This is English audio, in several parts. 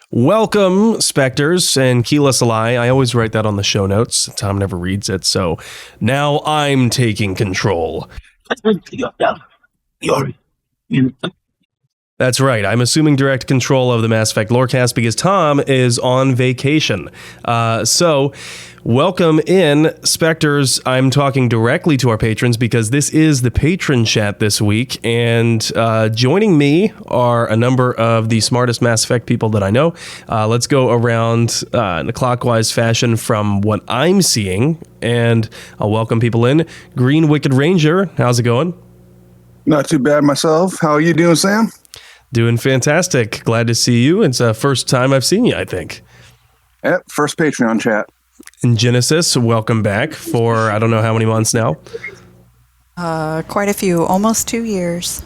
Welcome, Spectres and Keyless Ally. I always write that on the show notes. Tom never reads it, so now I'm taking control. That's right. I'm assuming direct control of the Mass Effect Lorecast because Tom is on vacation. So, welcome in, Spectres. I'm talking directly to our patrons because this is the patron chat this week. And joining me are a number of the smartest Mass Effect people that I know. Let's go around in a clockwise fashion from what I'm seeing. And I'll welcome people in. Green Wicked Ranger, how's it going? Not too bad myself. How are you doing, Sam? Doing fantastic. Glad to see you. It's the first time I've seen you, I think. Yep, first Patreon chat. And Genesis, welcome back for I don't know how many months now. Quite a few, almost 2 years.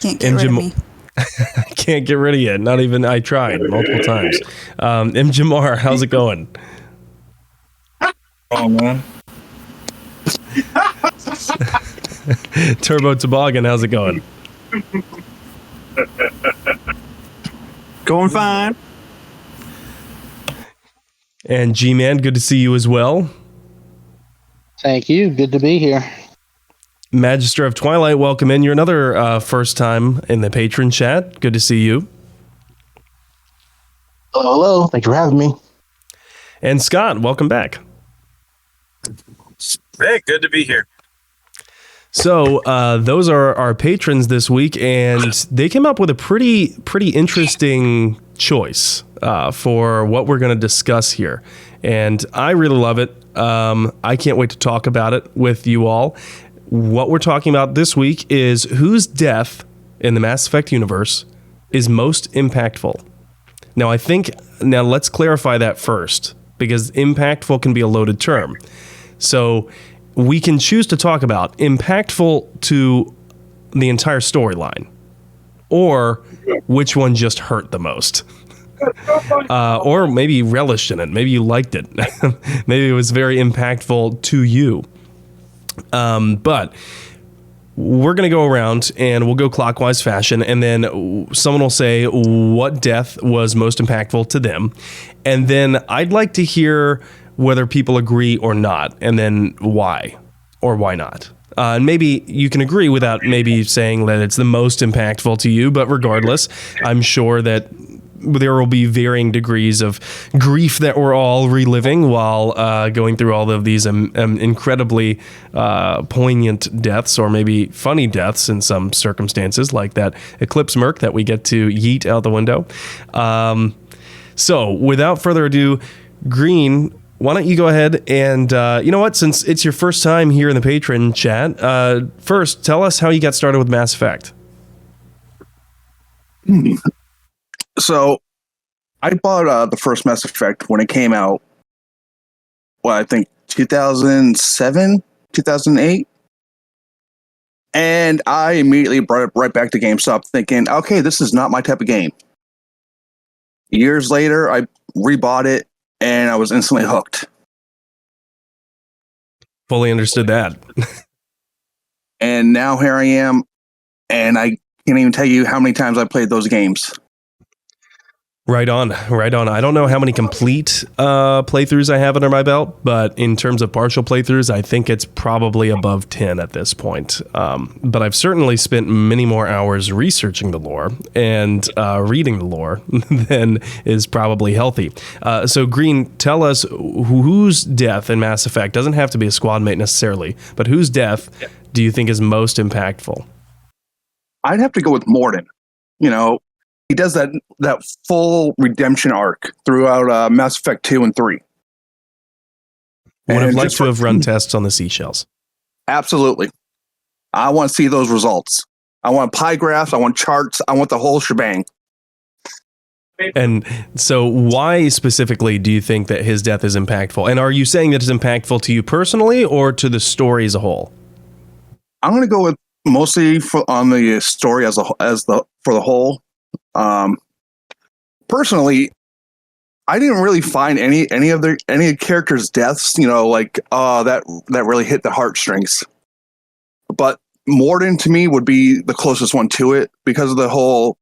Can't get rid of me. I can't get rid of you. Not even I tried multiple times. M. Jamar, how's it going? Oh man. Turbo Toboggan, how's it going? Going fine. And G-Man, good to see you as well. Thank you. Good to be here. Magister of Twilight, welcome in. You're another first time in the patron chat. Good to see you. Hello. Thank you for having me. And Scott, welcome back. Hey, good to be here. So those are our patrons this week, and they came up with a pretty interesting choice for what we're going to discuss here. And I really love it. I can't wait to talk about it with you all. What we're talking about this week is whose death in the Mass Effect universe is most impactful. Now, let's clarify that first, because impactful can be a loaded term. So we can choose to talk about impactful to the entire storyline, or which one just hurt the most. Or maybe you relished in it. Maybe you liked it. Maybe it was very impactful to you. But we're going to go around and we'll go clockwise fashion. And then someone will say what death was most impactful to them. And then I'd like to hear whether people agree or not, and then why or why not. And maybe you can agree without maybe saying that it's the most impactful to you, but regardless, I'm sure that there will be varying degrees of grief that we're all reliving while going through all of these incredibly poignant deaths, or maybe funny deaths in some circumstances, like that Eclipse Merc that we get to yeet out the window. So without further ado, Green, why don't you go ahead and, you know what, since it's your first time here in the patron chat, first, tell us how you got started with Mass Effect. So, I bought the first Mass Effect when it came out, I think 2007, 2008. And I immediately brought it right back to GameStop thinking, okay, this is not my type of game. Years later, I rebought it, and I was instantly hooked. Fully understood that. And now here I am, and I can't even tell you how many times I played those games. Right on. I don't know how many complete playthroughs I have under my belt, but in terms of partial playthroughs, I think it's probably above 10 at this point. But I've certainly spent many more hours researching the lore and reading the lore than is probably healthy. So Green, tell us whose death in Mass Effect, doesn't have to be a squad mate necessarily, but whose death do you think is most impactful? I'd have to go with Mordin. You know, he does that full redemption arc throughout Mass Effect 2 and 3. Would have liked to have run tests on the seashells. Absolutely. I want to see those results. I want pie graphs. I want charts. I want the whole shebang. And so why specifically do you think that his death is impactful? And are you saying that it's impactful to you personally or to the story as a whole? I'm going to go with mostly on the story for the whole. Personally, I didn't really find any of the characters' deaths, that really hit the heartstrings. But Mordin to me would be the closest one to it because of the whole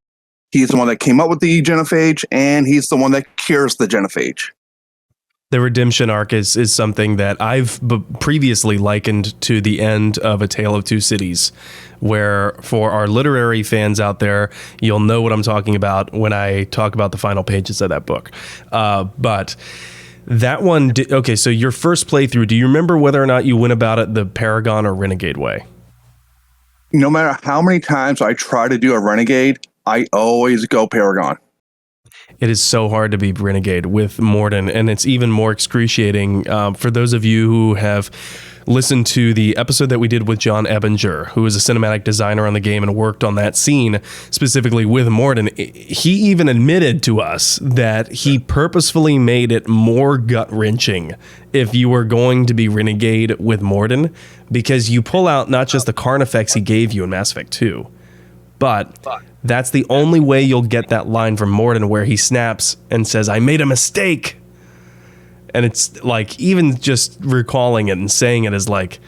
He's the one that came up with the genophage, and he's the one that cures the genophage. The redemption arc is something that I've previously likened to the end of A Tale of Two Cities, where for our literary fans out there, you'll know what I'm talking about when I talk about the final pages of that book. But that one, okay, so your first playthrough, do you remember whether or not you went about it the Paragon or Renegade way? No matter how many times I try to do a Renegade, I always go Paragon. It is so hard to be Renegade with Mordin, and it's even more excruciating for those of you who have listened to the episode that we did with John Ebinger, who is a cinematic designer on the game and worked on that scene specifically with Mordin. He even admitted to us that he purposefully made it more gut-wrenching if you were going to be Renegade with Mordin, because you pull out not just the Carnifex he gave you in Mass Effect 2, but that's the only way you'll get that line from Mordin where he snaps and says, "I made a mistake." And it's like, even just recalling it and saying it is like,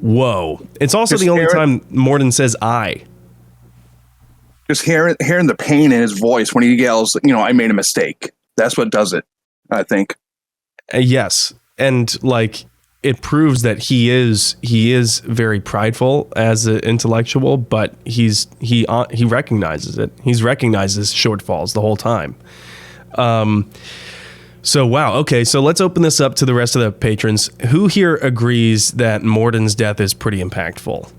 whoa. It's also just the only time Mordin says "I." Just hearing the pain in his voice when he yells, "I made a mistake." That's what does it, I think. Yes. And like, it proves that he is very prideful as an intellectual, but he recognizes it. He's recognized his shortfalls the whole time. So wow, okay, so let's open this up to the rest of the patrons. Who here agrees that Mordin's death is pretty impactful?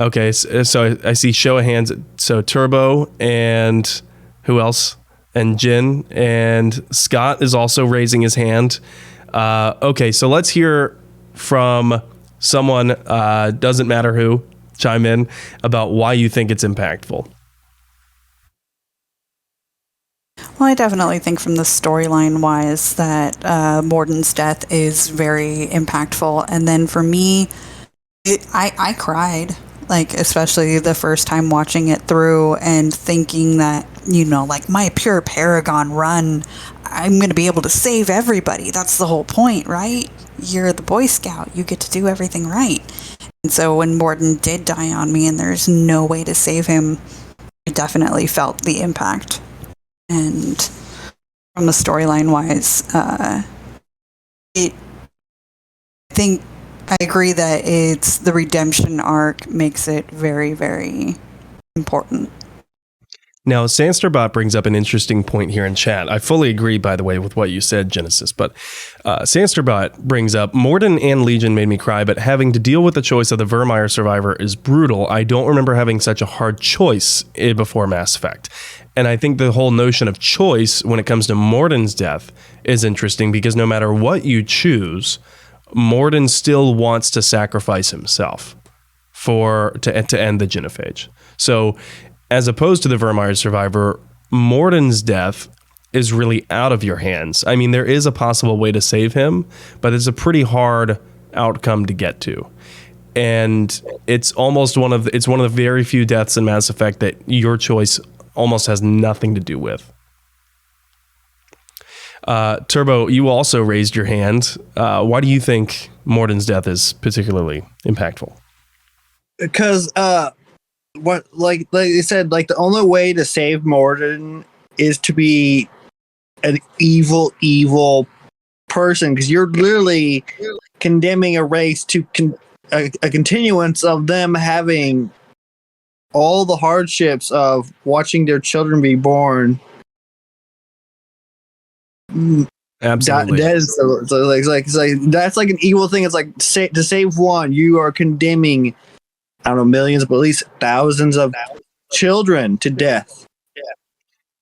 Okay, so I see show of hands. So Turbo and who else? And Jin and Scott is also raising his hand. Okay, so let's hear from someone, doesn't matter who, chime in about why you think it's impactful. Well, I definitely think from the storyline wise that Mordin's death is very impactful. And then for me, I cried, like, especially the first time watching it through and thinking that, like my pure Paragon run, I'm going to be able to save everybody. That's the whole point, right? You're the Boy Scout. You get to do everything right. And so when Mordin did die on me and there's no way to save him, I definitely felt the impact. And from the storyline wise, I think I agree that it's the redemption arc makes it very, very important. Now, Sandsterbot brings up an interesting point here in chat. I fully agree, by the way, with what you said, Genesis, but Sandsterbot brings up, Mordin and Legion made me cry, but having to deal with the choice of the Virmire survivor is brutal. I don't remember having such a hard choice before Mass Effect. And I think the whole notion of choice when it comes to Mordin's death is interesting, because no matter what you choose, Mordin still wants to sacrifice himself to end the genophage. So as opposed to the Virmire survivor, Mordin's death is really out of your hands. I mean, there is a possible way to save him, but it's a pretty hard outcome to get to. And it's almost one of the very few deaths in Mass Effect that your choice almost has nothing to do with. Turbo, you also raised your hand. Why do you think Mordin's death is particularly impactful? Because like you said, like the only way to save Mordin is to be an evil person, because you're literally condemning a race to a continuance of them having all the hardships of watching their children be born. Absolutely. That is it's like that's like an evil thing. It's like to save one, you are condemning, I don't know, millions, but at least thousands of children to death.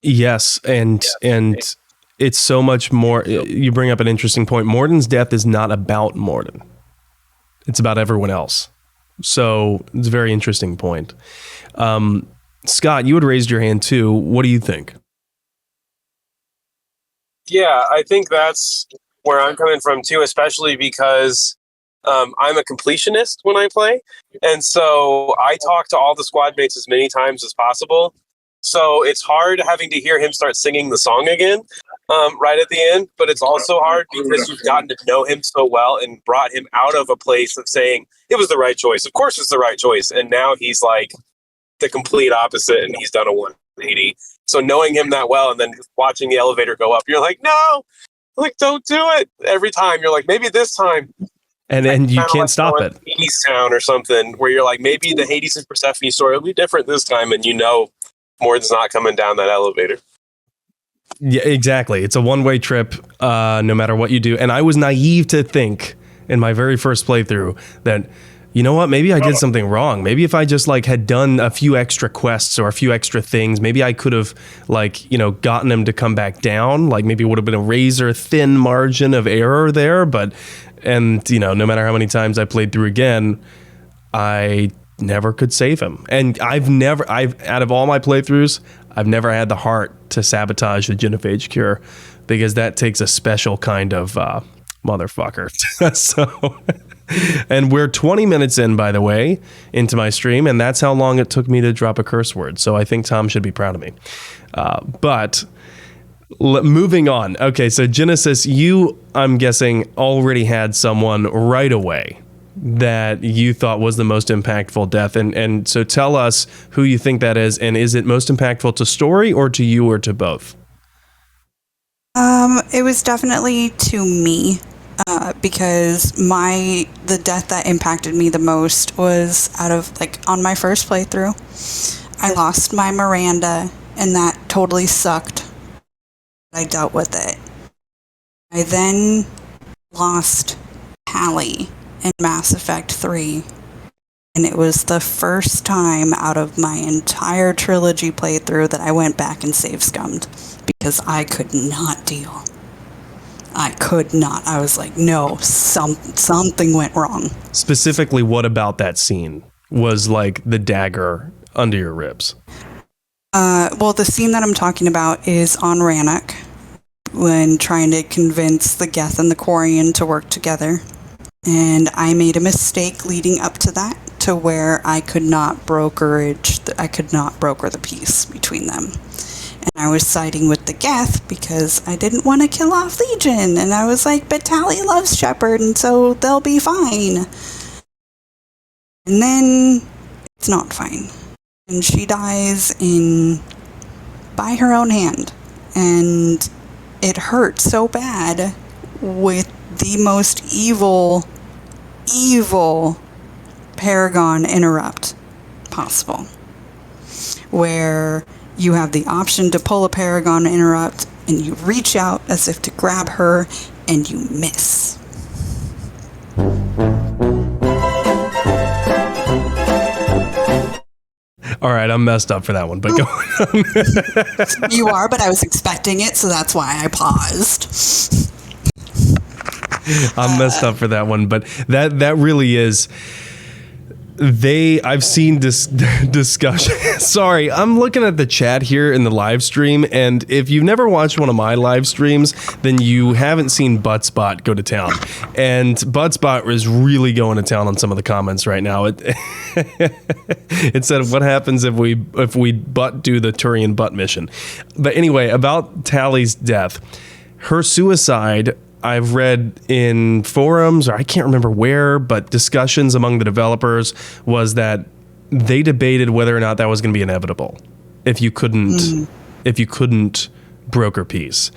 Yes, and it's so much more. You bring up an interesting point. Mordin's death is not about Mordin. It's about everyone else. So it's a very interesting point. Scott, you had raised your hand too. What do you think? Yeah, I think that's where I'm coming from too, especially because I'm a completionist when I play. And so I talk to all the squad mates as many times as possible. So it's hard having to hear him start singing the song again right at the end. But it's also hard because you've gotten to know him so well and brought him out of a place of saying it was the right choice. Of course it's the right choice. And now he's like the complete opposite, and he's done a 180. So knowing him that well, and then watching the elevator go up, you're like, no, like don't do it. Every time you're like, maybe this time. And you can't stop it. Hades Town or something, where you're like, maybe the Hades and Persephone story will be different this time, and Mordin's not coming down that elevator. Yeah, exactly. It's a one-way trip, no matter what you do. And I was naive to think in my very first playthrough that, you know what, maybe I did something wrong. Maybe if I just like had done a few extra quests or a few extra things, maybe I could have gotten him to come back down. Like maybe it would have been a razor thin margin of error there. And no matter how many times I played through again, I never could save him. And I've out of all my playthroughs, I've never had the heart to sabotage the Genophage cure, because that takes a special kind of motherfucker. So, and we're 20 minutes in, by the way, into my stream, and that's how long it took me to drop a curse word. So I think Tom should be proud of me. But moving on. Okay, so Genesis, you, I'm guessing, already had someone right away that you thought was the most impactful death. And so tell us who you think that is, and is it most impactful to story or to you or to both? It was definitely to me, because the death that impacted me the most was on my first playthrough. I lost my Miranda, and that totally sucked. I dealt with it. I then lost Tali in Mass Effect 3, and it was the first time out of my entire trilogy playthrough that I went back and save scummed, because I could not deal. I could not. I was like, no, something went wrong. Specifically, what about that scene was like the dagger under your ribs? Well, the scene that I'm talking about is on Rannoch, when trying to convince the Geth and the Quarian to work together. And I made a mistake leading up to that, to where I could not broker the peace between them. And I was siding with the Geth because I didn't want to kill off Legion. And I was like, but Tali loves Shepard, and so they'll be fine. And then it's not fine. And she dies by her own hand. And it hurt so bad, with the most evil Paragon interrupt possible, where you have the option to pull a Paragon interrupt, and you reach out as if to grab her, and you miss. All right, I'm messed up for that one, but go on. You are, but I was expecting it, so that's why I paused. I'm messed up for that one, but that really is. I've seen this discussion. Sorry, I'm looking at the chat here in the live stream, and if you've never watched one of my live streams, then you haven't seen Buttspot go to town. And Buttspot is really going to town on some of the comments right now. It said, "What happens if we do the Turian butt mission?" But anyway, about Tali's death, her suicide, I've read in forums, or I can't remember where, but discussions among the developers was that they debated whether or not that was going to be inevitable if you couldn't broker peace.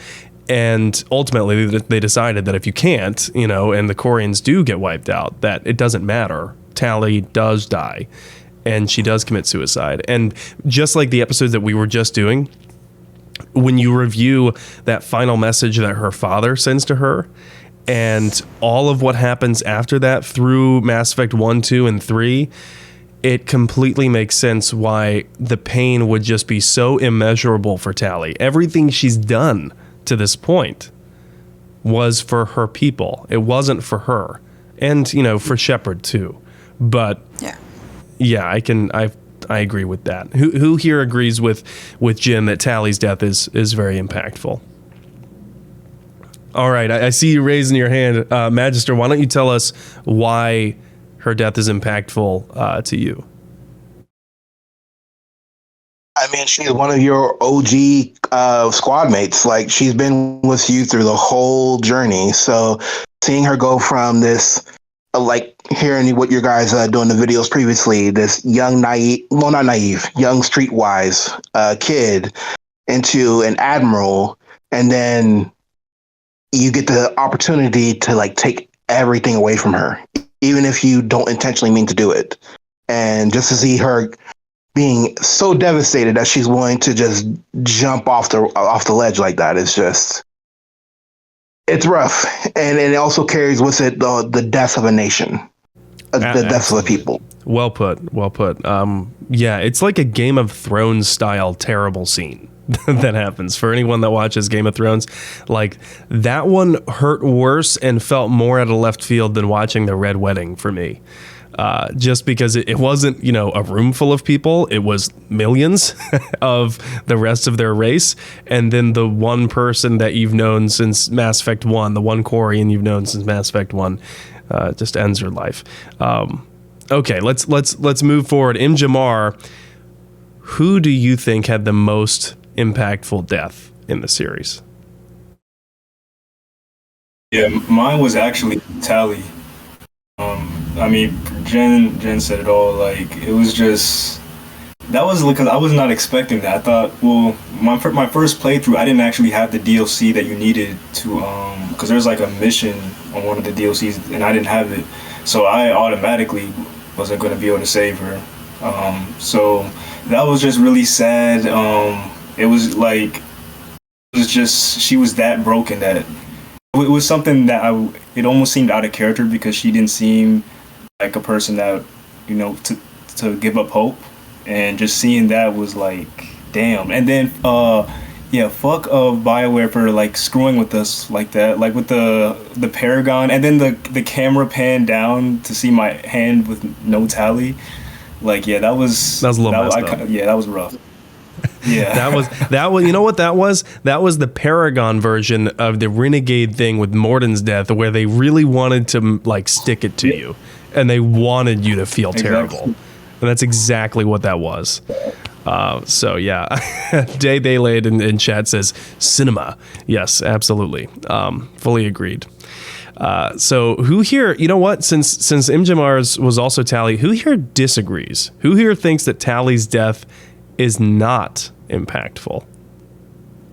And ultimately they decided that if you can't, and the Quarians do get wiped out, that it doesn't matter. Tali does die, and she does commit suicide. And just like the episodes that we were just doing, when you review that final message that her father sends to her, and all of what happens after that through Mass Effect 1, 2, and 3, it completely makes sense why the pain would just be so immeasurable for Tali. Everything she's done to this point was for her people. It wasn't for her. And, for Shepard too. But yeah, I agree with that. Who here agrees with Jin that Tali's death is very impactful? All right, I see you raising your hand, Magister. Why don't you tell us why her death is impactful to you? I mean, she's one of your OG squad mates. Like, she's been with you through the whole journey. So seeing her go from this like hearing what your guys doing the videos previously, this young naive, well, not naive, young streetwise kid into an admiral, and then you get the opportunity to like take everything away from her, even if you don't intentionally mean to do it. And just to see her being so devastated that she's willing to just jump off the ledge like that is just, it's rough. And it also carries with it the death of a nation, the death of the people. Well put. Yeah, it's like a Game of Thrones style terrible scene that happens for anyone that watches Game of Thrones. Like, that one hurt worse and felt more out of left field than watching the Red Wedding for me. Just because it wasn't, a room full of people. It was millions of the rest of their race. And then the one person that you've known since Mass Effect 1, the one Quarian you've known since Mass Effect 1, just ends her life. Okay, let's move forward. Jamar, who do you think had the most impactful death in the series? Yeah, mine was actually Tali. I mean, Jen said it all. Like, it was just, that was because I was not expecting that. I thought, well, my first playthrough, I didn't actually have the DLC that you needed to, because there's like a mission on one of the DLCs, and I didn't have it, so I automatically wasn't going to be able to save her. So that was just really sad. It was like, it was just, she was that broken that it was something that it almost seemed out of character, because she didn't seem like a person that, to give up hope. And just seeing that was like, damn. And then, fuck BioWare for like screwing with us like that, like with the Paragon, and then the camera pan down to see my hand with no tally. Like, yeah, that was a little messed up. Yeah, that was rough. Yeah, that was. You know what that was? That was the Paragon version of the Renegade thing with Mordin's death, where they really wanted to like stick it to you, and they wanted you to feel terrible, and that's exactly what that was. So yeah, Day Laid in chat says cinema. Yes, absolutely. Fully agreed. So who here? You know what? Since Jamar's was also Tali, who here disagrees? Who here thinks that Tali's death is not impactful?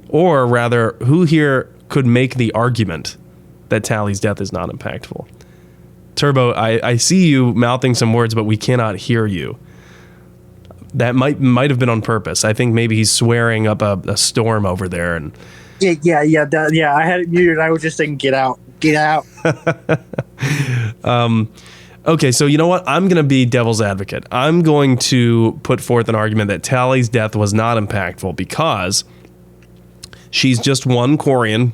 Or rather, who here could make the argument that Tali's death is not impactful? Turbo, I see you mouthing some words, but we cannot hear you. That might have been on purpose. I think maybe he's swearing up a storm over there. And yeah. I had it muted. I was just saying, get out. Okay, so you know what? I'm going to be devil's advocate. I'm going to put forth an argument that Tali's death was not impactful because she's just one Quarian.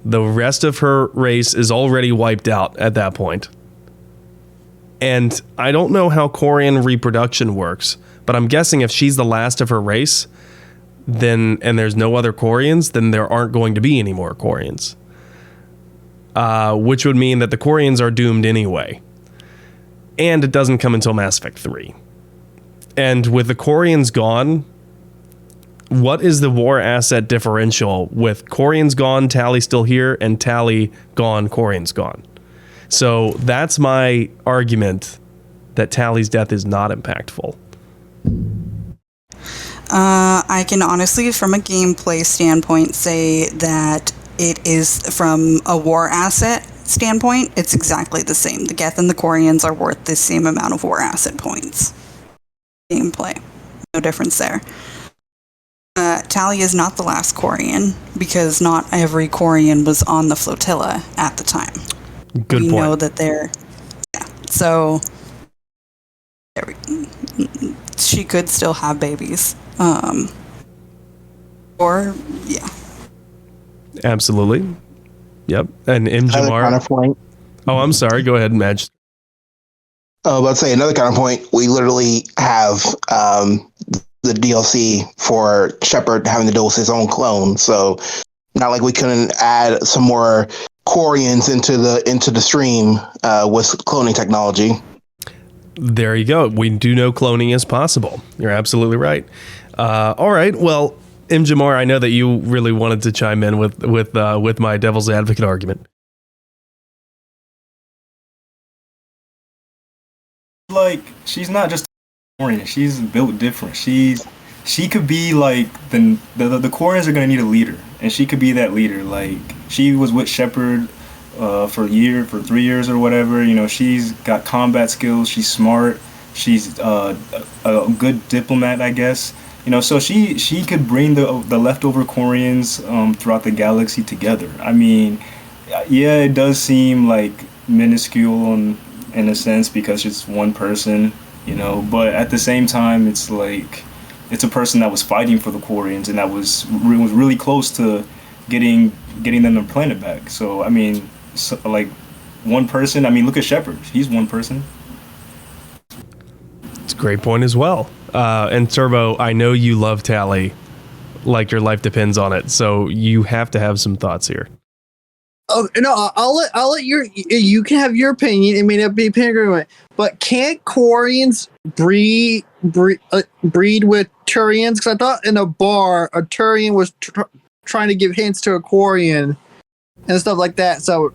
The rest of her race is already wiped out at that point. And I don't know how Quarian reproduction works, but I'm guessing if she's the last of her race, then and there's no other Quarians, then there aren't going to be any more Quarians. Which would mean that the Quarians are doomed anyway. And it doesn't come until Mass Effect 3. And with the Quarians gone, what is the war asset differential with Quarians gone, Tali still here, and Tali gone, Quarians gone? So that's my argument that Tali's death is not impactful. I can honestly, from a gameplay standpoint, say that it is, from a war asset standpoint, it's exactly the same. The Geth and the Quarians are worth the same amount of war asset points. Gameplay. No difference there. Tali is not the last Quarian, because not every Quarian was on the flotilla at the time. Good point. We know that they're... Yeah. So... she could still have babies. Or, yeah. Absolutely. Yep. And Another Jamar. counterpoint. Oh, I'm sorry. Go ahead, Madge. Let's say another counterpoint. We literally have the DLC for Shepard having to deal with his own clone. So not like we couldn't add some more Quarians into the stream with cloning technology. There you go. We do know cloning is possible. You're absolutely right. All right. Well, Jamar, I know that you really wanted to chime in with my devil's advocate argument. like she's not just a Quarian. She's built different. She could be like the Quarians are gonna need a leader, and she could be that leader. Like she was with Shepard for 3 years or whatever. You know, she's got combat skills. She's smart. She's a good diplomat, I guess. You know, so she could bring the leftover Quarians throughout the galaxy together. I mean, yeah, it does seem like minuscule in a sense because it's one person, you know, but at the same time, it's like it's a person that was fighting for the Quarians and that was really close to getting them their planet back. So I mean, like one person. I mean, look at Shepard. He's one person. It's a great point as well. And Turbo, I know you love Tali, like your life depends on it. So you have to have some thoughts here. Oh no, I'll let you can have your opinion. It may not be opinion agreement, but can't Quarians breed with Turians? Because I thought in a bar a Turian was trying to give hints to a Quarian and stuff like that. So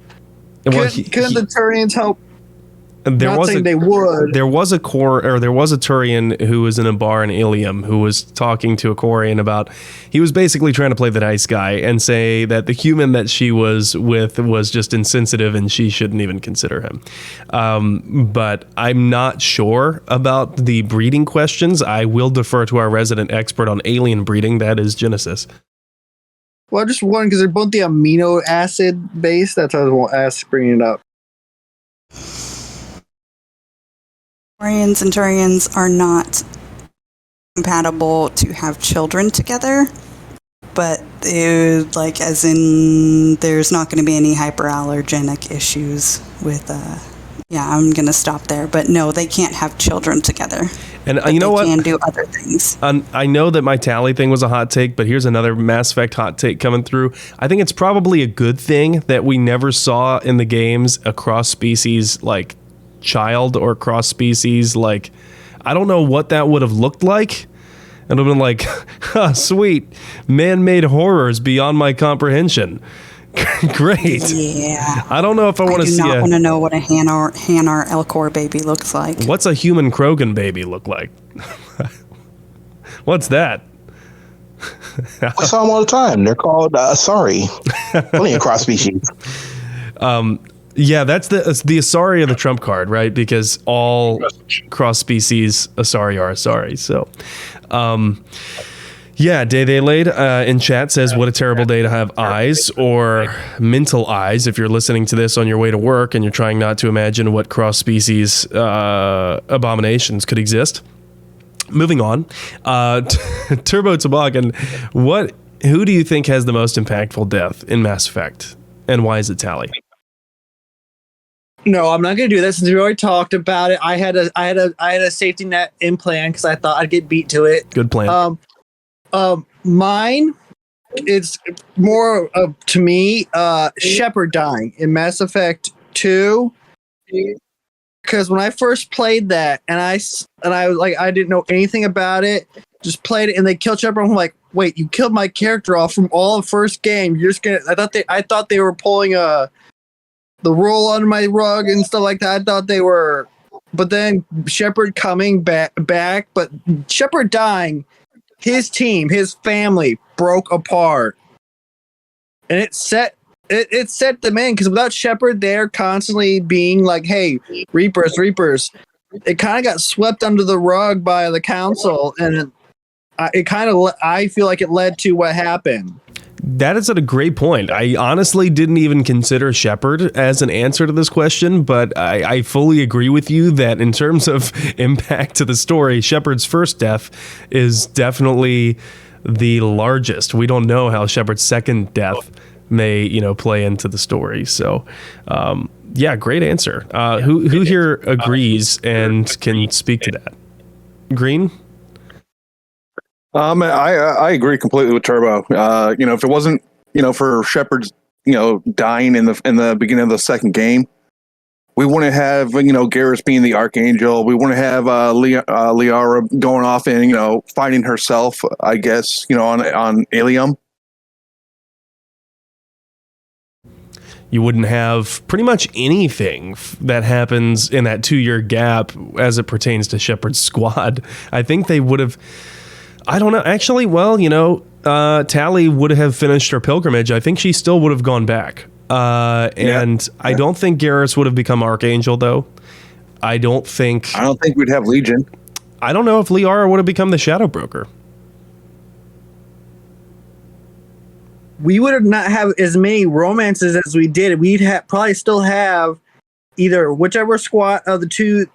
couldn't the Turians help? There was a Turian who was in a bar in Ilium who was talking to a Quarian about. He was basically trying to play the nice guy and say that the human that she was with was just insensitive and she shouldn't even consider him. But I'm not sure about the breeding questions. I will defer to our resident expert on alien breeding. That is Genesis. Well, I just wondering because they're both the amino acid base. That's how I was bringing it up. Quarians and Turians are not compatible to have children together, but like as in there's not going to be any hyperallergenic issues with I'm going to stop there, but no, they can't have children together. And you know what? They can do other things. I know that my Tali thing was a hot take, but here's another Mass Effect hot take coming through. I think it's probably a good thing that we never saw in the games a cross-species like child or cross species. Like, I don't know what that would have looked like. It would have been like, sweet, man-made horrors beyond my comprehension. Great. Yeah. I don't know if I want to see. I do not want to know what a Hanar Elcor baby looks like. What's a human Krogan baby look like? What's that? I saw them all the time. They're called Asari. Only a cross species. Yeah, that's the Asari of the trump card, right? Because all cross-species Asari are Asari. So, yeah, Day Laid in chat says, what a terrible day to have eyes or mental eyes if you're listening to this on your way to work and you're trying not to imagine what cross-species abominations could exist. Moving on. Turbo Toboggan, who do you think has the most impactful death in Mass Effect? And why is it Tali? No, I'm not going to do that since we already talked about it. I had a safety net in plan because I thought I'd get beat to it. Good plan. Mine, it's more to me, Shepard dying in Mass Effect 2. Because when I first played that, and I was like, I didn't know anything about it, just played it, and they killed Shepard. I'm like, wait, you killed my character off from all the first game. You're just gonna? I thought they were pulling the roll under my rug and stuff like that. I thought they were, but then Shepard coming back, but Shepard dying, his team, his family broke apart, and it set them in because without Shepard there constantly being like, "Hey, Reapers," it kind of got swept under the rug by the council, and I feel like it led to what happened. That is at a great point. I honestly didn't even consider Shepard as an answer to this question, but I fully agree with you that in terms of impact to the story, Shepard's first death is definitely the largest. We don't know how Shepard's second death may, play into the story. So, yeah, great answer. Who here agrees and can speak to that? Green? I agree completely with Turbo. If it wasn't, for Shepard's, dying in the beginning of the second game, we wouldn't have, Garrus being the Archangel. We wouldn't have Liara going off and, fighting herself, I guess, on Ilium. You wouldn't have pretty much anything that happens in that 2-year gap as it pertains to Shepard's squad. I think they would have, I don't know, actually, well, Tali would have finished her pilgrimage. I think she still would have gone back. And I don't think Garrus would have become Archangel, though. I don't think we'd have Legion. I don't know if Liara would have become the Shadow Broker. We would have not have as many romances as we did. We'd probably still have either whichever squad of the two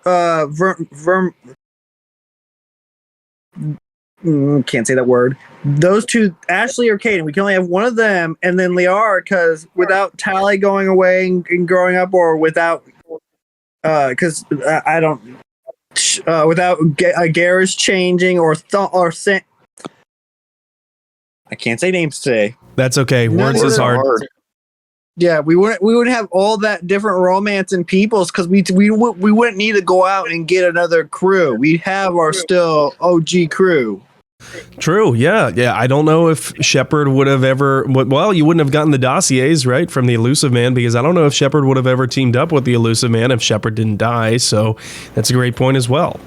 can't say that word. Those two, Ashley or Caden, we can only have one of them, and then Liara, because without Tali going away and growing up, or without because I don't without Garrus changing or I can't say names today. That's okay. Words is hard. Yeah, we wouldn't have all that different romance in peoples, because we wouldn't need to go out and get another crew. We'd have our still OG crew. True. Yeah. I don't know if Shepard would have ever. Well, you wouldn't have gotten the dossiers right from the Elusive Man, because I don't know if Shepard would have ever teamed up with the Elusive Man if Shepard didn't die. So that's a great point as well.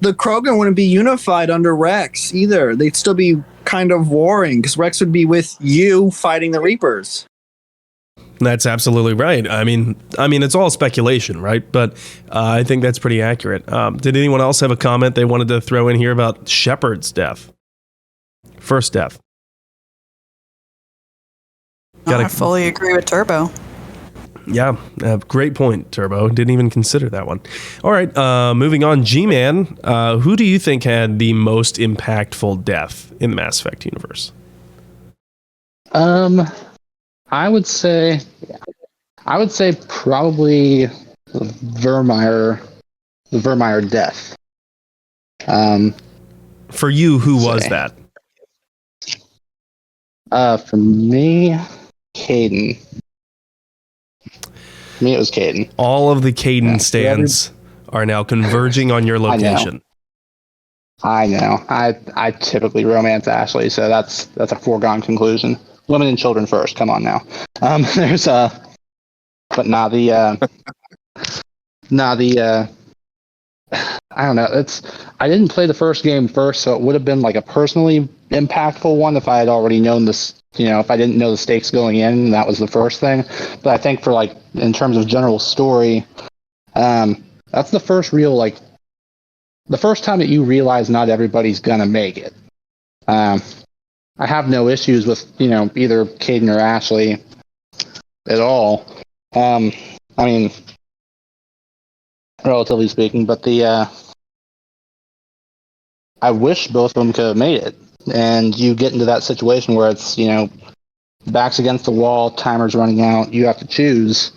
The Krogan wouldn't be unified under Wrex either. They'd still be kind of warring, because Wrex would be with you fighting the Reapers. That's absolutely right. I mean, it's all speculation, right? But I think that's pretty accurate. Did anyone else have a comment they wanted to throw in here about Shepard's death? First death. I fully agree with Turbo. Yeah, great point, Turbo. Didn't even consider that one. All right, moving on. G-Man, who do you think had the most impactful death in the Mass Effect universe? I would say probably the Virmire death. For you, who was that? For me, Caden. For me, it was Caden. All of the Caden stands are now converging on your location. I know. I typically romance Ashley, so that's a foregone conclusion. Women and children first. Come on now. There's but not the I don't know. I didn't play the first game first, so it would have been like a personally impactful one if I had already known this. If I didn't know the stakes going in, that was the first thing. But I think for like in terms of general story, that's the first real the first time that you realize not everybody's gonna make it. I have no issues with, either Caden or Ashley at all. I mean, relatively speaking, but I wish both of them could have made it. And you get into that situation where it's, backs against the wall, timer's running out, you have to choose.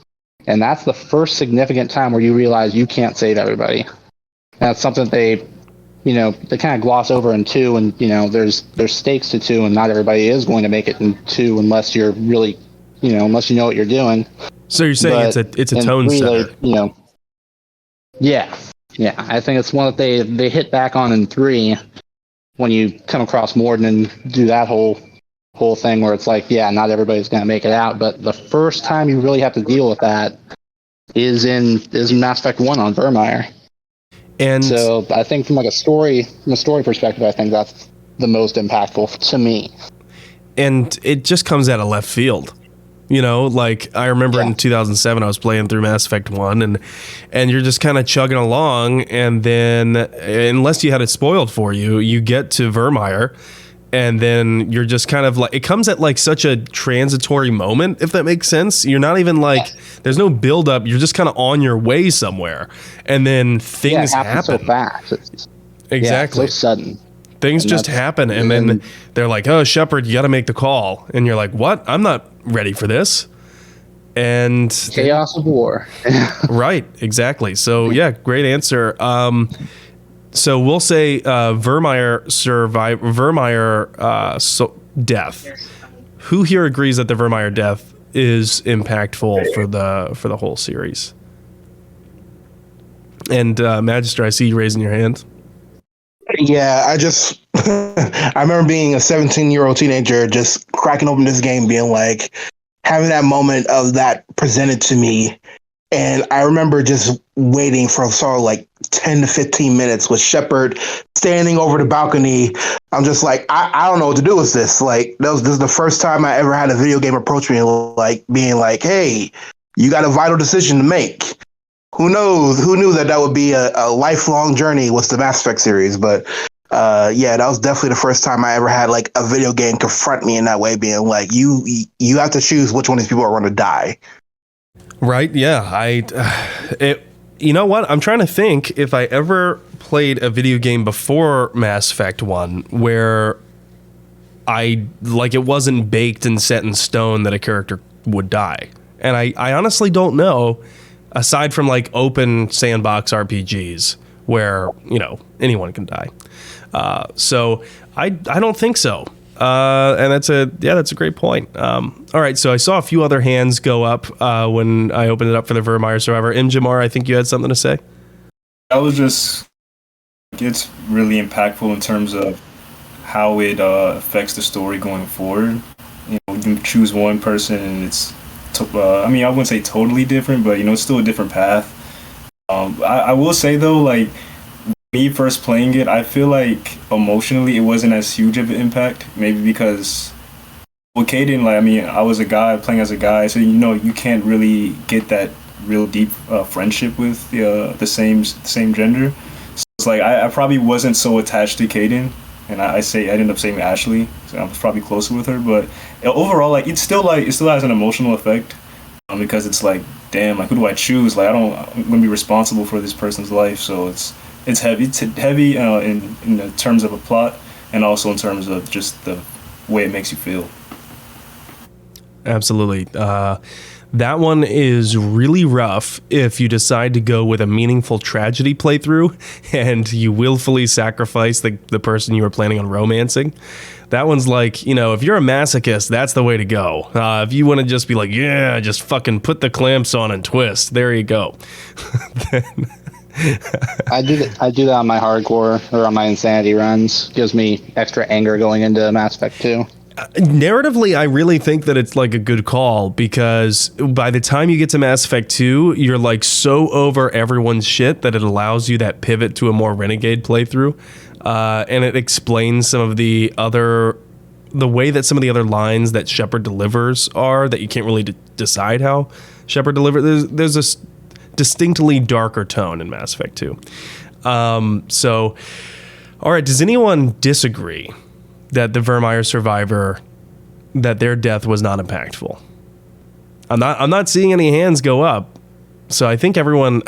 And that's the first significant time where you realize you can't save everybody. And that's something they kind of gloss over in 2, and there's stakes to 2, and not everybody is going to make it in 2 unless you're really, unless you know what you're doing. So you're saying it's a tone 3, setter. Yeah. I think it's one that they hit back on in 3 when you come across Mordin and do that whole thing where it's like, yeah, not everybody's going to make it out, but the first time you really have to deal with that is in Mass Effect 1 on Virmire. And so I think from a story perspective, I think that's the most impactful to me. And it just comes out of left field. I remember in 2007, I was playing through Mass Effect 1, and you're just kind of chugging along, and then, unless you had it spoiled for you, you get to Virmire, and then you're just kind of like, it comes at like such a transitory moment, if that makes sense. You're not even there's no build up. You're just kind of on your way somewhere, and then things happen so fast. Exactly. So sudden. Things just happen, and then they're like, "Oh, Shepard, you got to make the call," and you're like, "What? I'm not ready for this." And chaos of war. Right. Exactly. So yeah, great answer. So we'll say Virmire death. Who here agrees that the Virmire death is impactful for the whole series? And Magister, I see you raising your hand. Yeah, I remember being a 17-year-old teenager just cracking open this game being like, having that moment of that presented to me. And I remember just waiting for sort of like 10 to 15 minutes with Shepard standing over the balcony. I'm just like, I don't know what to do with this. Like, this is the first time I ever had a video game approach me, like being like, hey, you got a vital decision to make. Who knows? Who knew that would be a lifelong journey with the Mass Effect series? But yeah, that was definitely the first time I ever had like a video game confront me in that way, being like, you have to choose which one of these people are going to die. Right? Yeah. You know what? I'm trying to think if I ever played a video game before Mass Effect 1 where it wasn't baked and set in stone that a character would die. And I honestly don't know, aside from like open sandbox RPGs where, anyone can die. So I don't think so. And that's a great point. All right, so I saw a few other hands go up when I opened it up for the Virmire Survivor. Jamar, I think you had something to say. It's really impactful in terms of how it affects the story going forward. You can choose one person, and it's I wouldn't say totally different, but it's still a different path. I will say though, like, me first playing it, I feel like emotionally it wasn't as huge of an impact. Maybe because with Kaidan, I was a guy playing as a guy, so you can't really get that real deep friendship with the same gender. So it's like I probably wasn't so attached to Kaidan, and I ended up saying Ashley, so I was probably closer with her. But overall, like it still has an emotional effect because it's like, damn, like who do I choose? Like I'm gonna be responsible for this person's life, so it's heavy. It's heavy in terms of a plot, and also in terms of just the way it makes you feel. Absolutely. That one is really rough if you decide to go with a meaningful tragedy playthrough and you willfully sacrifice the person you were planning on romancing. That one's like, if you're a masochist, that's the way to go. If you want to just be like, yeah, just fucking put the clamps on and twist, there you go. I do that on my hardcore or on my insanity runs. Gives me extra anger going into Mass Effect 2. Narratively, I really think that it's like a good call because by the time you get to Mass Effect 2, you're like so over everyone's shit that it allows you that pivot to a more renegade playthrough. And it explains some of the way that some of the other lines that Shepard delivers are that you can't really decide how Shepard delivers. There's a distinctly darker tone in Mass Effect 2. So, all right, does anyone disagree that the Virmire Survivor, that their death was not impactful? I'm not seeing any hands go up, so I think everyone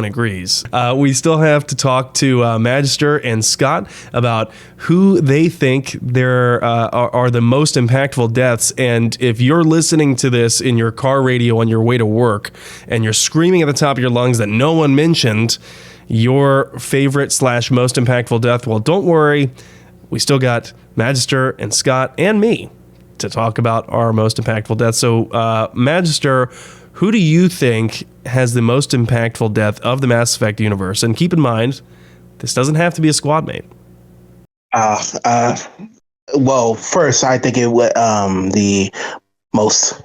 agrees. We still have to talk to Magister and Scott about who they think are the most impactful deaths. And if you're listening to this in your car radio on your way to work and you're screaming at the top of your lungs that no one mentioned your favorite / most impactful death, well, don't worry. We still got Magister and Scott and me to talk about our most impactful death. So, Magister, who do you think has the most impactful death of the Mass Effect universe? And keep in mind, this doesn't have to be a squad mate. Well, first, I think the most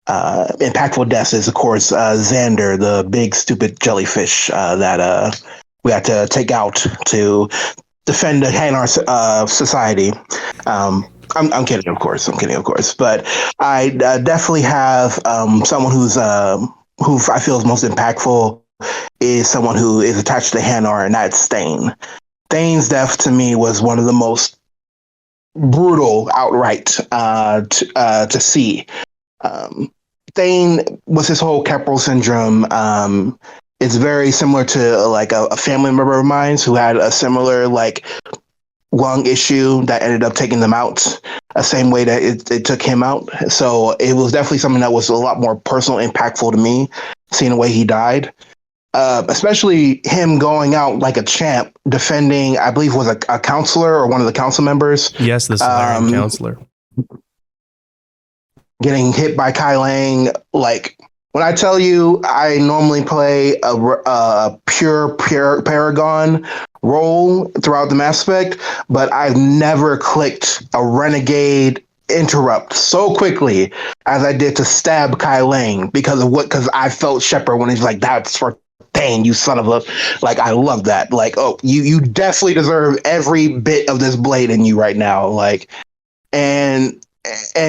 impactful death is, of course, Xander, the big stupid jellyfish that we had to take out to defend the Hanar society. I'm kidding, of course. But I definitely have someone who I feel is most impactful is someone who is attached to Hanar, and that's Thane. Thane's death to me was one of the most brutal outright to see. Thane was his whole Keppel syndrome. It's very similar to like a family member of mine who had a similar like lung issue that ended up taking them out the same way that it took him out. So it was definitely something that was a lot more personal, impactful to me, seeing the way he died. Especially him going out like a champ, defending, I believe was a counselor or one of the council members. Yes, the Solarian counselor. Getting hit by Kai Lang, like, when I tell you I normally play a pure Paragon role throughout the Mass Effect, but I've never clicked a renegade interrupt so quickly as I did to stab Kai Lang because I felt Shepard when he's like, that's for Thane, you son of a, like, I love that. Like, oh, you definitely deserve every bit of this blade in you right now. Like, and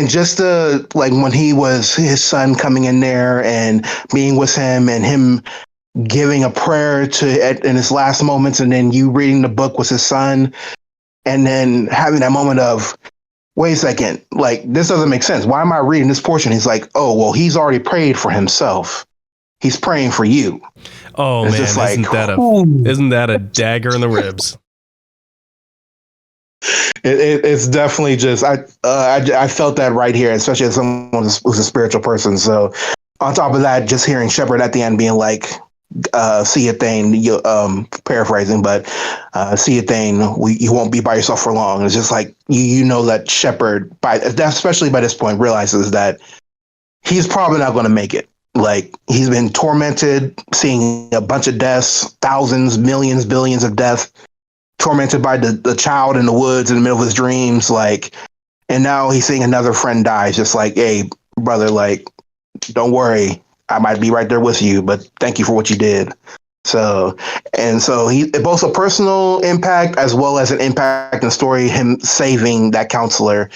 just the, like, when he was his son coming in there and being with him and him giving a prayer in his last moments, and then you reading the book with his son, and then having that moment of, wait a second, like, this doesn't make sense. Why am I reading this portion? He's like, oh, well, he's already prayed for himself. He's praying for you. Oh, it's man, just like, isn't that a dagger in the ribs? It's definitely just, I felt that right here, especially as someone who's a spiritual person. So on top of that, just hearing Shepard at the end being like, see you, Thane, paraphrasing, but see you, Thane, you won't be by yourself for long. It's just like, you know that Shepard, especially by this point, realizes that he's probably not going to make it. Like, he's been tormented, seeing a bunch of deaths, thousands, millions, billions of deaths, tormented by the child in the woods in the middle of his dreams, like, and now he's seeing another friend die. It's just like, hey, brother, like, don't worry, I might be right there with you, but thank you for what you did. So he both a personal impact as well as an impact in the story, him saving that counselor.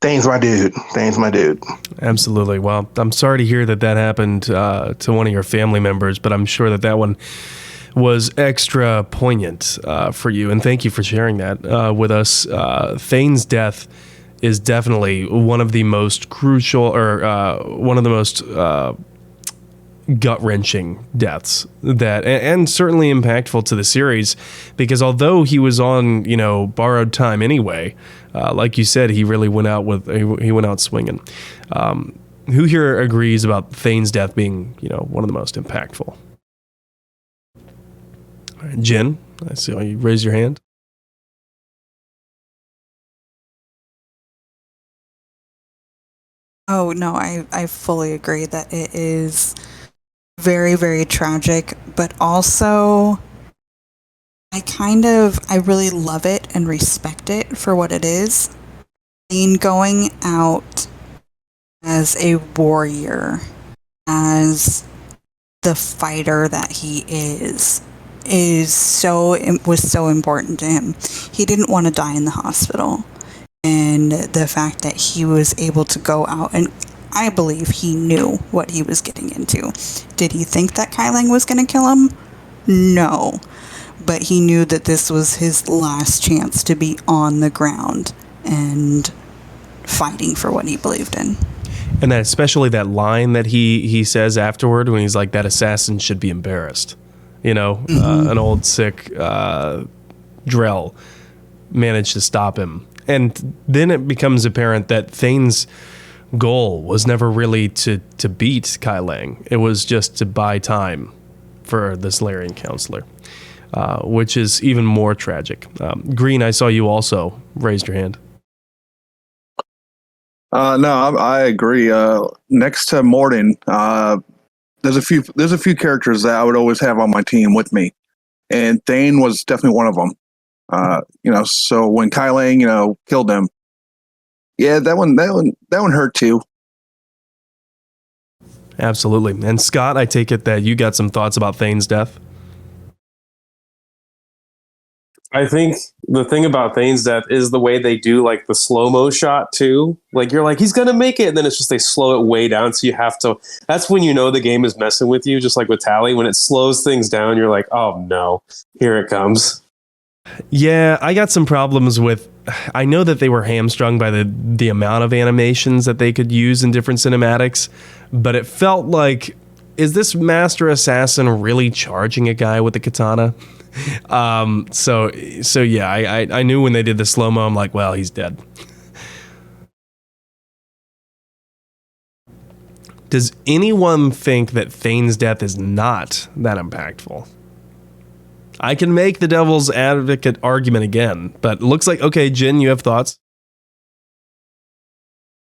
Thane's my dude. Absolutely. Well, I'm sorry to hear that happened to one of your family members, but I'm sure that one was extra poignant for you. And thank you for sharing that with us. Thane's death is definitely one of the most crucial, or one of the most gut-wrenching deaths and certainly impactful to the series, because although he was on, borrowed time anyway, like you said, he really went out swinging. Who here agrees about Thane's death being, one of the most impactful? All right, Jen, I see you raise your hand. Oh, no, I fully agree that it is very, very tragic, but also I really love it and respect it for what it is. Going out as a warrior, as the fighter that he was so important to him. He didn't want to die in the hospital. And the fact that he was able to go out, and I believe he knew what he was getting into. Did he think that Kai Lang was going to kill him? No. But he knew that this was his last chance to be on the ground and fighting for what he believed in. And that, especially that line that he says afterward when he's like, that assassin should be embarrassed. An old sick Drell managed to stop him. And then it becomes apparent that Thane's goal was never really to beat Kai Lang. It was just to buy time for the Salarian counselor, which is even more tragic. Green, I saw you also raised your hand. No, I agree. Next to Mordin, there's a few characters that I would always have on my team with me, and Thane was definitely one of them. So when Kai Lang, killed him, yeah, that one hurt too. Absolutely. And Scott, I take it that you got some thoughts about Thane's death. I think the thing about Thane's death is the way they do like the slow-mo shot too. Like you're like, he's gonna make it, and then it's just they slow it way down, so you have to. That's when you know the game is messing with you, just like with Tali. When it slows things down, you're like, oh no, here it comes. Yeah, I got some problems with. I know that they were hamstrung by the amount of animations that they could use in different cinematics, but it felt like, is this master assassin really charging a guy with a katana? So yeah, I knew when they did the slow-mo, I'm like, well, he's dead. Does anyone think that Thane's death is not that impactful? I can make the devil's advocate argument again, but it looks like, okay, Jen, you have thoughts?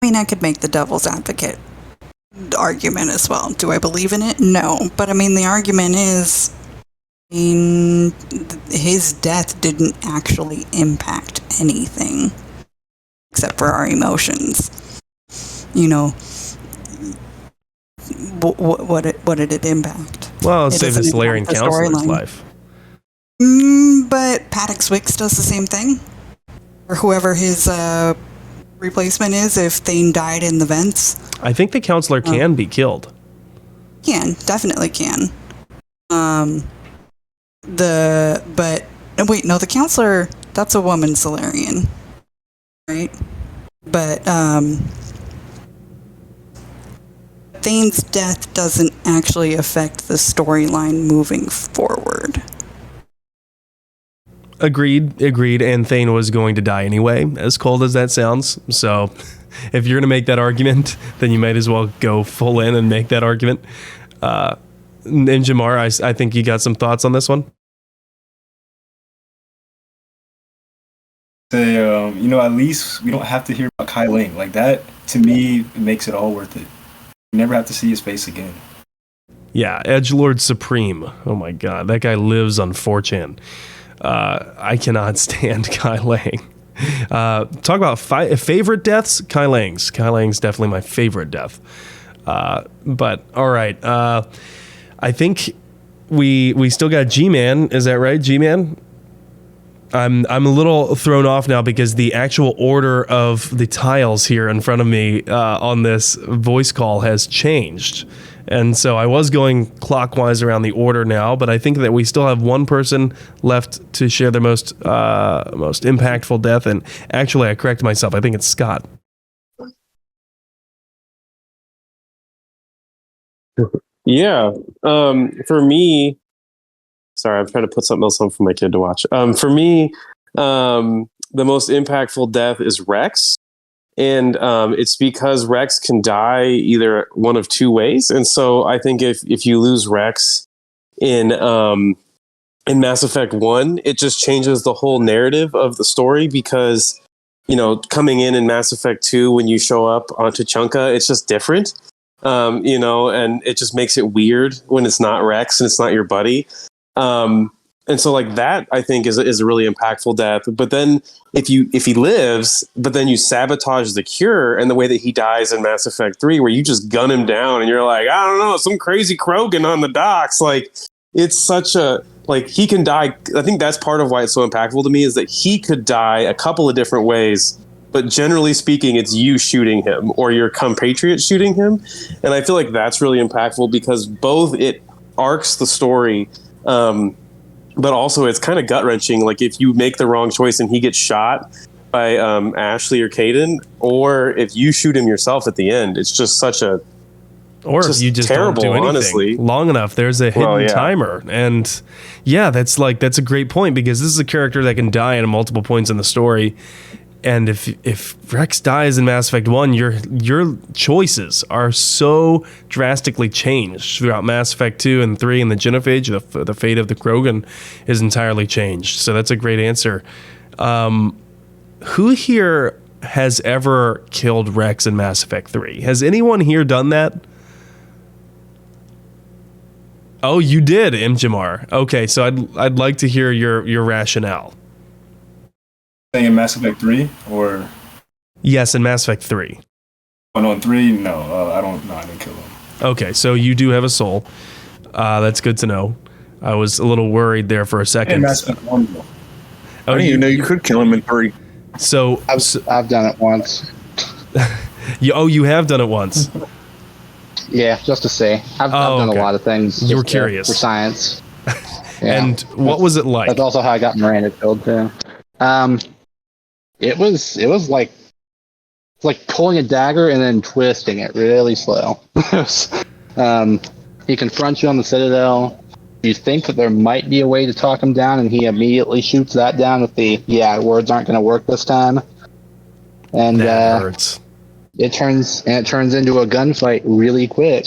I mean, I could make the devil's advocate argument as well. Do I believe in it? No. But I mean, the argument is, his death didn't actually impact anything. except for our emotions. You know, what did it impact? Well, It save doesn't the Solarian impact the counselor's storyline. life. But Paddock Wicks does the same thing, or whoever his replacement is. If Thane died in the vents, I think the counselor can be killed. definitely can. Wait, no, the counselor, that's a woman Solarian, right? But Thane's death doesn't actually affect the storyline moving forward. Agreed. And Thane was going to die anyway, as cold as that sounds. So if you're going to make that argument, then you might as well go full in and make that argument. And Jamar, I think you got some thoughts on this one. Say, at least we don't have to hear about Kai Lang. Like that, to me, makes it all worth it. You never have to see his face again. Yeah, Edgelord Supreme. Oh my god, that guy lives on 4chan. I cannot stand Kai Lang. Talk about favorite deaths. Kai Lang's definitely my favorite death. But all right, I think we still got G-Man. Is that right, G-Man? I'm a little thrown off now because the actual order of the tiles here in front of me on this voice call has changed. And so I was going clockwise around the order now, but I think that we still have one person left to share the most impactful death. And actually, I correct myself. I think it's Scott. Yeah. For me, sorry, I'm trying to put something else on for my kid to watch. For me, the most impactful death is Wrex. And it's because Wrex can die either one of two ways. And so I think if you lose Wrex in Mass Effect 1, it just changes the whole narrative of the story because, coming in Mass Effect 2, when you show up onto Chunka, it's just different, and it just makes it weird when it's not Wrex and it's not your buddy. And so like that, I think is a really impactful death. But then if he lives, but then you sabotage the cure and the way that he dies in Mass Effect 3, where you just gun him down and you're like, I don't know, some crazy Krogan on the docks. Like it's such a, like he can die. I think that's part of why it's so impactful to me is that he could die a couple of different ways. But generally speaking, it's you shooting him or your compatriot shooting him. And I feel like that's really impactful because both it arcs the story, but also it's kind of gut-wrenching. Like if you make the wrong choice and he gets shot by Ashley or Caden, or if you shoot him yourself at the end, it's just such a... Or if you just terrible, don't do anything honestly. long enough, there's a hidden timer. And yeah, that's a great point because this is a character that can die at multiple points in the story. And if Wrex dies in Mass Effect 1, your choices are so drastically changed throughout Mass Effect 2 and 3 and the Genophage. The fate of the Krogan is entirely changed. So that's a great answer. Who here has ever killed Wrex in Mass Effect 3? Has anyone here done that? Oh, you did, Imjamar. Okay, so I'd like to hear your rationale. In Mass Effect 3 or? Yes, in Mass Effect 3. Oh, no, in 3, no, I didn't kill him. Okay, so you do have a soul. That's good to know. I was a little worried there for a second. In Mass Effect 1, though. I didn't even know you could kill him in 3. So I've done it once. You have done it once. Yeah, just to say, I've done a lot of things. You were curious for science. Yeah. And what was it like? That's also how I got Miranda killed too. It was like pulling a dagger and then twisting it really slow. He confronts you on the Citadel. You think that there might be a way to talk him down, and he immediately shoots that down with the words aren't going to work this time. And that hurts. It turns into a gunfight really quick.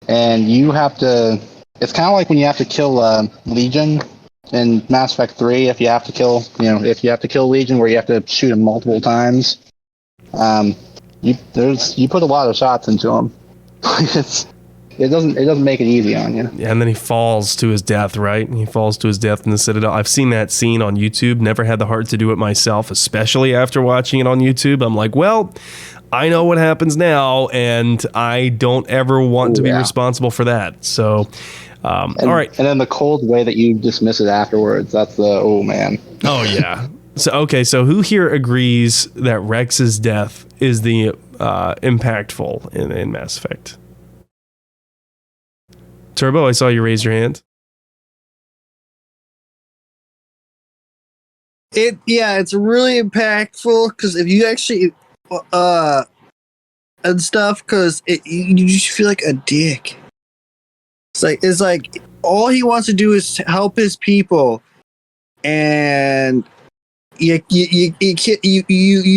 And you have to. It's kind of like when you have to kill Legion in Mass Effect 3. If you have to kill Legion, where you have to shoot him multiple times. You put a lot of shots into him. it doesn't make it easy on you. Yeah, and then he falls to his death, right? He falls to his death in the Citadel. I've seen that scene on YouTube. Never had the heart to do it myself, especially after watching it on YouTube. I'm like, well, I know what happens now, and I don't ever want to be responsible for that. So, all right. And then the cold way that you dismiss it afterwards, that's oh, man. Oh, yeah. So who here agrees that Wrex's death is the impactful in Mass Effect? Turbo, I saw you raise your hand. It's really impactful because if you actually and stuff, because you just feel like a dick. It's like all he wants to do is help his people, and you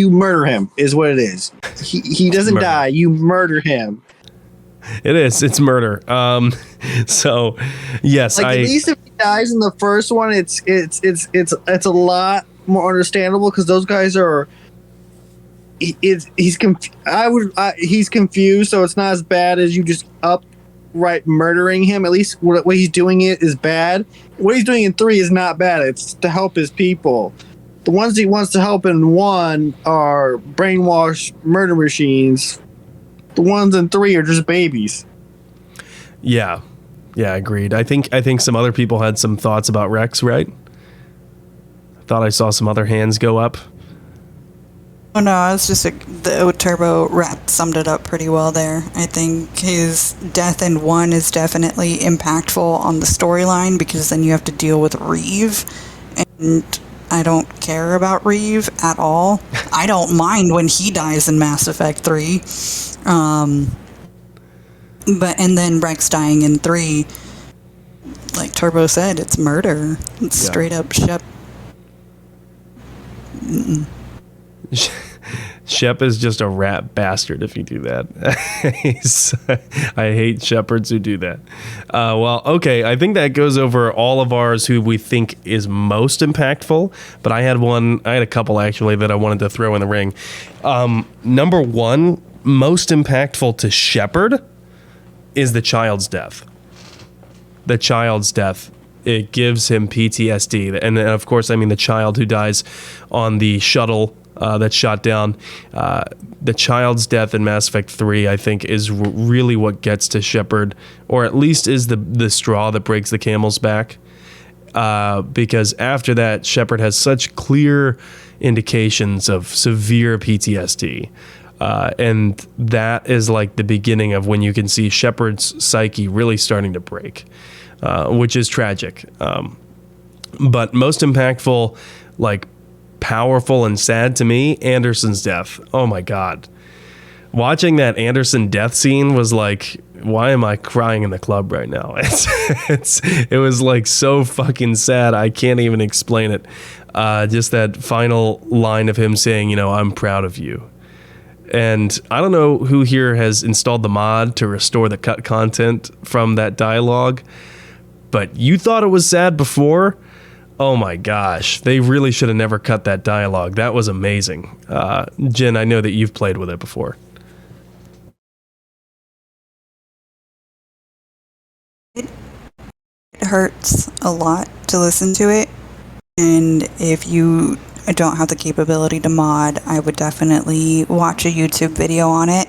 murder him is what it is. He doesn't die. You murder him. It is. It's murder. So yes, at least if he dies in the first one, it's a lot more understandable because those guys are. He's confused, so it's not as bad as you just upright murdering him. At least what he's doing is bad. What he's doing in 3 is not bad. It's to help his people. The ones he wants to help in 1 are brainwashed murder machines. The ones in 3 are just babies. Yeah, agreed. I think some other people had some thoughts about Wrex, right? I thought I saw some other hands go up. Oh no, I was just the Turbo summed it up pretty well there. I think his death in 1 is definitely impactful on the storyline because then you have to deal with Reeve, and I don't care about Reeve at all. I don't mind when he dies in Mass Effect 3. And then Wrex dying in 3, like Turbo said, it's murder. It's straight up Shep. Shep is just a rat bastard if you do that. I hate Shepards who do that. Well, okay, I think that goes over all of ours who we think is most impactful, but I had a couple actually that I wanted to throw in the ring. Number 1, most impactful to Shepard is the child's death. The child's death. It gives him PTSD. And then, of course, I mean the child who dies on the shuttle that's shot down. The child's death in Mass Effect 3, I think, is really what gets to Shepard, or at least is the straw that breaks the camel's back. Because after that, Shepard has such clear indications of severe PTSD. And that is like the beginning of when you can see Shepard's psyche really starting to break, which is tragic. But most impactful, like powerful and sad to me, Anderson's death. Oh my God. Watching that Anderson death scene was like, why am I crying in the club right now? It was like so fucking sad. I can't even explain it. Just that final line of him saying, I'm proud of you. And I don't know who here has installed the mod to restore the cut content from that dialogue, but you thought it was sad before? Oh my gosh, they really should have never cut that dialogue. That was amazing. Jen, I know that you've played with it before. It hurts a lot to listen to it, and if you don't have the capability to mod, I would definitely watch a YouTube video on it.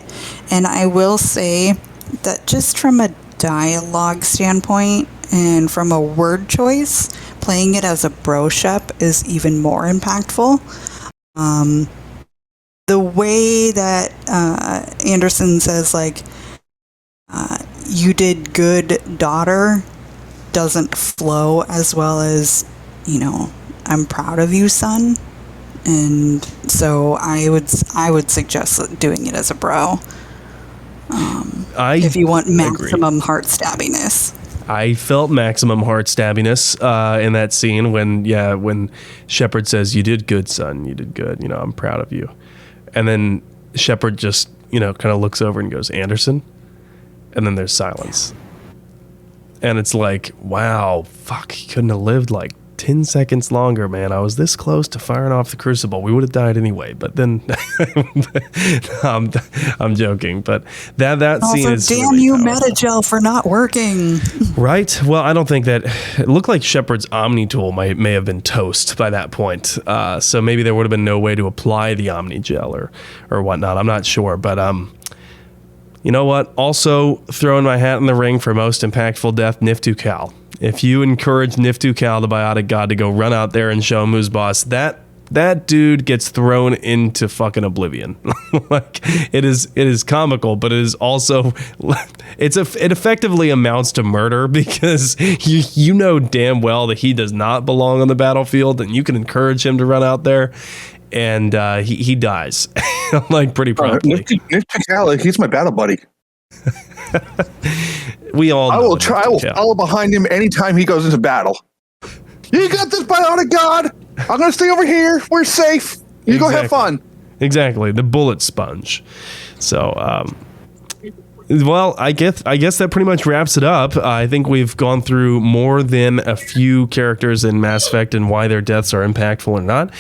And I will say that just from a dialogue standpoint and from a word choice, playing it as a bro Shep is even more impactful. The way that Anderson says, like, you did good, daughter, doesn't flow as well as, I'm proud of you, son. And so I would suggest doing it as a bro. If you want maximum heart stabbiness. I felt maximum heart stabbiness in that scene when Shepard says, "You did good, son. You did good. I'm proud of you." And then Shepard just, kind of looks over and goes, "Anderson?" And then there's silence. And it's like, wow, fuck, he couldn't have lived like 10 seconds longer, man. I was this close to firing off the crucible. We would have died anyway. But then I'm joking. But that scene is damn really you, powerful. Metagel, for not working. Right? Well, I don't think that it looked like Shepard's Omni tool may have been toast by that point. So maybe there would have been no way to apply the Omni gel or whatnot. I'm not sure. But you know what? Also throwing my hat in the ring for most impactful death, Niftu-Cal. If you encourage Niftu-Cal, the biotic god, to go run out there and show him who's boss, that dude gets thrown into fucking oblivion. Like it is comical, but it is also it effectively amounts to murder because you know damn well that he does not belong on the battlefield, and you can encourage him to run out there, and he dies like pretty promptly. Niftu-Cal, he's my battle buddy. We all know I will follow behind him anytime he goes into battle. You got this, biotic god. I'm gonna stay over here. We're safe. You go have fun. Exactly, the bullet sponge. So, well, I guess that pretty much wraps it up. I think we've gone through more than a few characters in Mass Effect and why their deaths are impactful or not.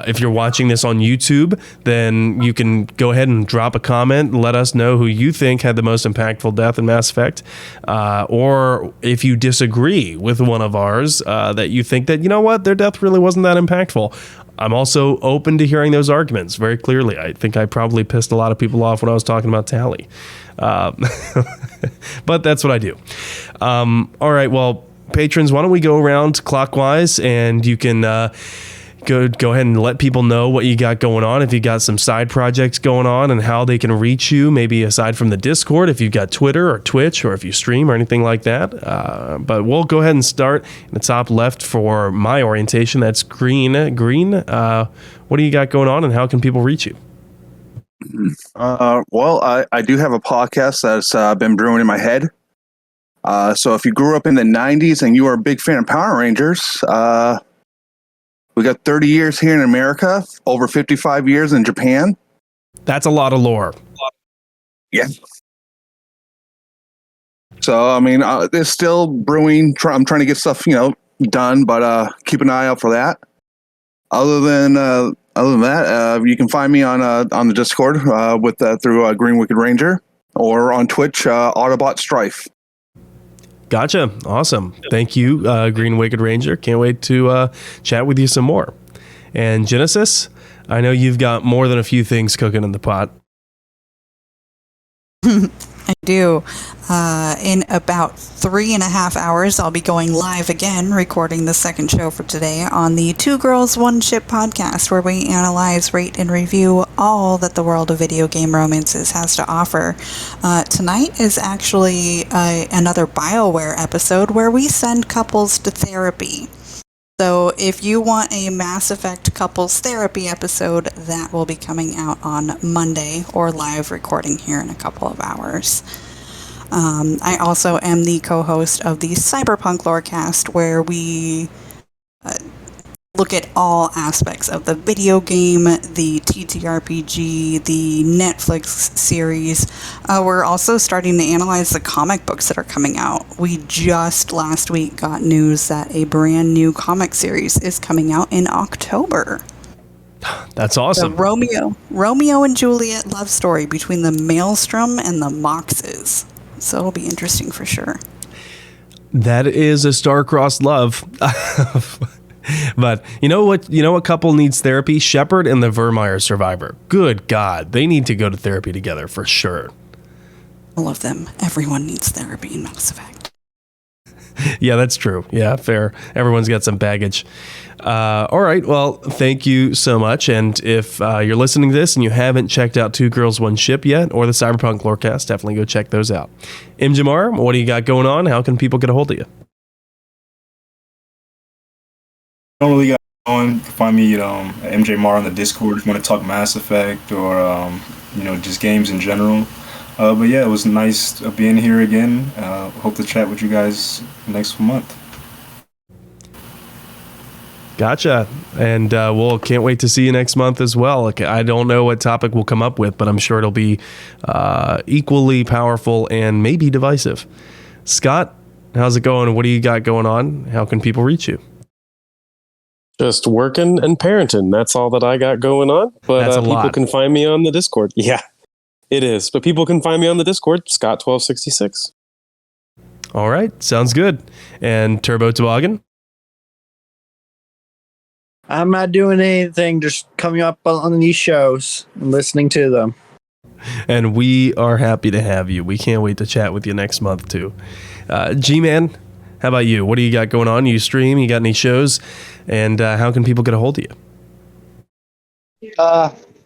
If you're watching this on YouTube, then you can go ahead and drop a comment and let us know who you think had the most impactful death in Mass Effect. Or if you disagree with one of ours, that you think that, you know what, their death really wasn't that impactful. I'm also open to hearing those arguments very clearly. I think I probably pissed a lot of people off when I was talking about Tali. But that's what I do. All right, well, patrons, why don't we go around clockwise, and you can go ahead and let people know what you got going on, if you got some side projects going on, and how they can reach you, maybe aside from the Discord, if you've got Twitter or Twitch, or if you stream or anything like that. But we'll go ahead and start in the top left for my orientation. That's Green. What do you got going on, and how can people reach you? Well, I do have a podcast that's been brewing in my head. So if you grew up in the 90s and you are a big fan of Power Rangers, we got 30 years here in America, over 55 years in Japan. That's a lot of lore. Yeah. So, I mean, it's still brewing. I'm trying to get stuff, done, but keep an eye out for that. Other than that, you can find me on the Discord through Green Wicked Ranger, or on Twitch, Autobot Strife. Gotcha. Awesome. Thank you, Green Wicked Ranger. Can't wait to chat with you some more. And Genesis, I know you've got more than a few things cooking in the pot. I do. In about 3.5 hours, I'll be going live again, recording the second show for today on the Two Girls, One Ship podcast, where we analyze, rate, and review all that the world of video game romances has to offer. Tonight is actually another BioWare episode where we send couples to therapy. So if you want a Mass Effect couples therapy episode, that will be coming out on Monday, or live recording here in a couple of hours. I also am the co-host of the Cyberpunk Lorecast, where we look at all aspects of the video game, the TTRPG, the Netflix series. We're also starting to analyze the comic books that are coming out. We just last week got news that a brand new comic series is coming out in October. That's awesome. The Romeo and Juliet love story between the Maelstrom and the Moxes. So it'll be interesting for sure. That is a star-crossed love. But you know what couple needs therapy? Shepard and the Virmire survivor. Good God, they need to go to therapy together for sure. All of them. Everyone needs therapy in Mass Effect. Yeah, that's true. Yeah, fair. Everyone's got some baggage. All right. Well, thank you so much. And if you're listening to this and you haven't checked out Two Girls, One Ship yet, or the Cyberpunk Lorecast, definitely go check those out. Imjamar, what do you got going on? How can people get a hold of you? Don't really got on. Find me at MJ Mar on the Discord if you want to talk Mass Effect or just games in general. But yeah, it was nice being here again. Hope to chat with you guys next month. Gotcha. And we'll can't wait to see you next month as well. I don't know what topic we'll come up with, but I'm sure it'll be equally powerful and maybe divisive. Scott, how's it going? What do you got going on? How can people reach you? Just working and parenting. That's all that I got going on. But That's a people lot. can find me on the Discord. Yeah, it is. But people can find me on the Discord, Scott1266. All right, sounds good. And Turbo Toboggan? I'm not doing anything, just coming up on these shows and listening to them. And we are happy to have you. We can't wait to chat with you next month, too. G-Man, how about you? What do you got going on? You stream? You got any shows? And how can people get a hold of you?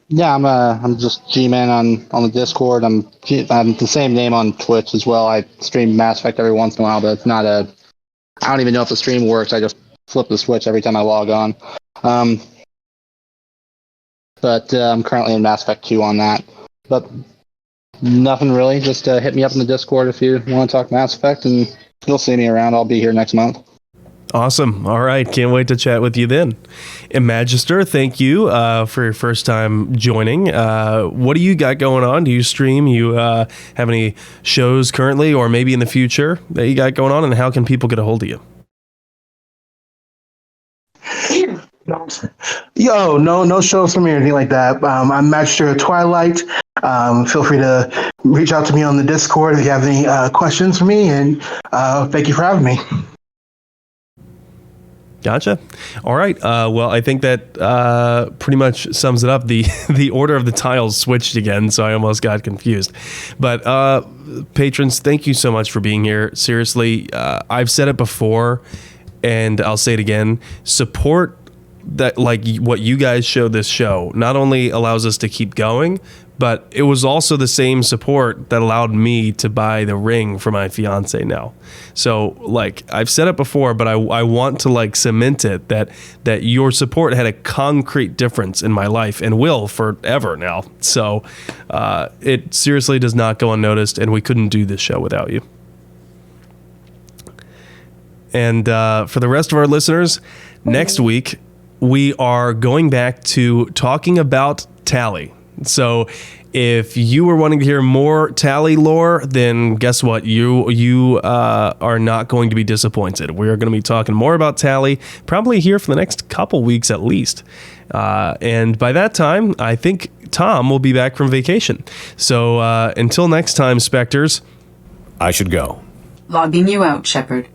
Yeah, I'm just G-Man on the Discord. I'm the same name on Twitch as well. I stream Mass Effect every once in a while, but it's not I don't even know if the stream works. I just flip the switch every time I log on. But I'm currently in Mass Effect 2 on that. But nothing really. Just hit me up in the Discord if you want to talk Mass Effect, and you'll see me around. I'll be here next month. Awesome. All right. Can't wait to chat with you then. Imagister, thank you for your first time joining. What do you got going on? Do you stream? You have any shows currently or maybe in the future that you got going on? And how can people get a hold of you? Yo, no shows from me or anything like that. I'm Magister Twilight. Feel free to reach out to me on the Discord if you have any questions for me, and thank you for having me. Gotcha. All right. Well, I think that pretty much sums it up. The order of the tiles switched again, so I almost got confused. But patrons, thank you so much for being here. Seriously, I've said it before, and I'll say it again. Support that, like what you guys showed this show, not only allows us to keep going, but it was also the same support that allowed me to buy the ring for my fiance now. So, like, I've said it before, but I want to, like, cement it that your support had a concrete difference in my life and will forever now. So, it seriously does not go unnoticed, and we couldn't do this show without you. And for the rest of our listeners, next week, we are going back to talking about Tali. So if you were wanting to hear more Tali lore, then guess what? You are not going to be disappointed. We're going to be talking more about Tali, probably here for the next couple weeks at least. And by that time, I think Tom will be back from vacation. So until next time, Spectres, I should go. Logging you out, Shepard.